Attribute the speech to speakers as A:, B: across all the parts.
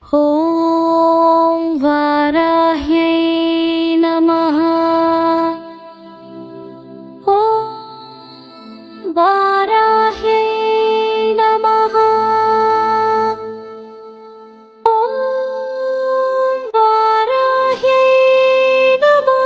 A: ॐ वाराह्यै नमः। ॐ वाराह्यै नमः। ॐ वाराह्यै नमः।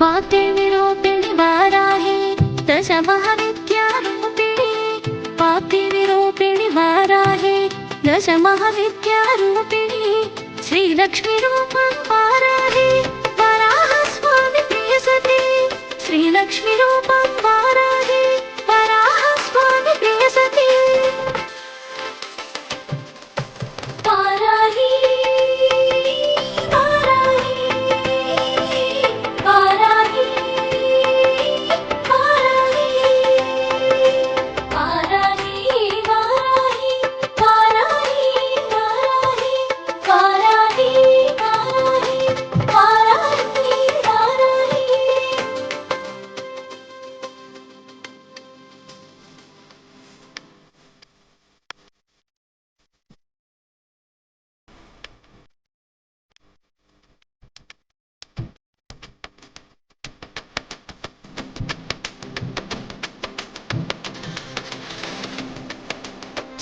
A: वाग्देवीरूपिणि वाराहि दशमहाविद्यारूपिणि। वाग्देवीरूपिणि वाराहि दशमहाविद्यारूपिणि। श्रीलक्ष्मीरूपं वाराहि वराहस्वामि प्रियसते। श्रीलक्ष्मीरूपं वाराहि वराहस्वामि प्रियसते। वाराहि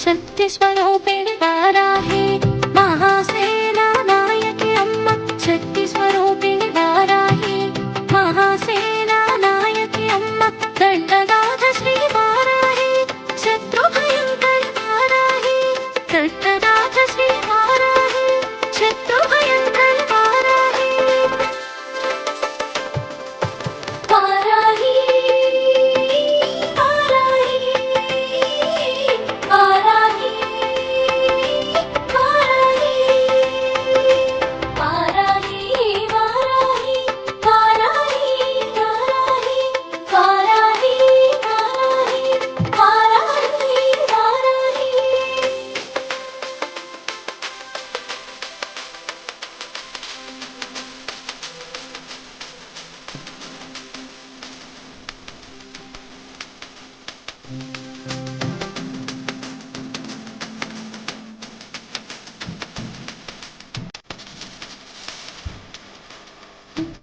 A: शक्तिस्वरूपिणि वाराहि महासेना नायकि अम्म। शक्तिस्वरूपिणि वाराहि महासेना नायकि अम्म। दण्डनाथ श्री वाराहि शत्रुभयङ्करि वाराहि। दण्डनाथ श्री वाराहि शत्रुभयङ्करि वाराहि। वाराहि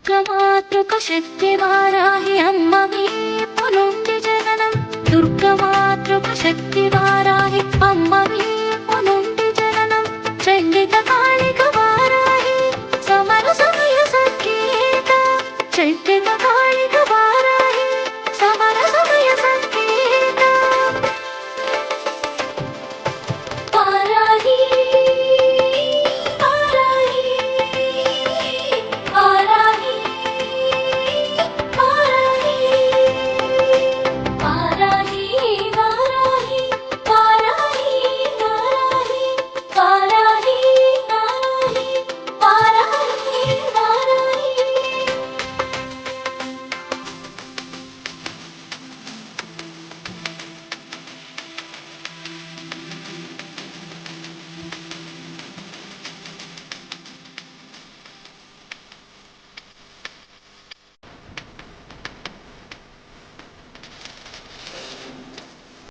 A: दुर्गमातृकशक्ति वाराहि अम्मवे पुलुण्डि जननं। दुर्गमातृकशक्ति वाराहि अम्मवे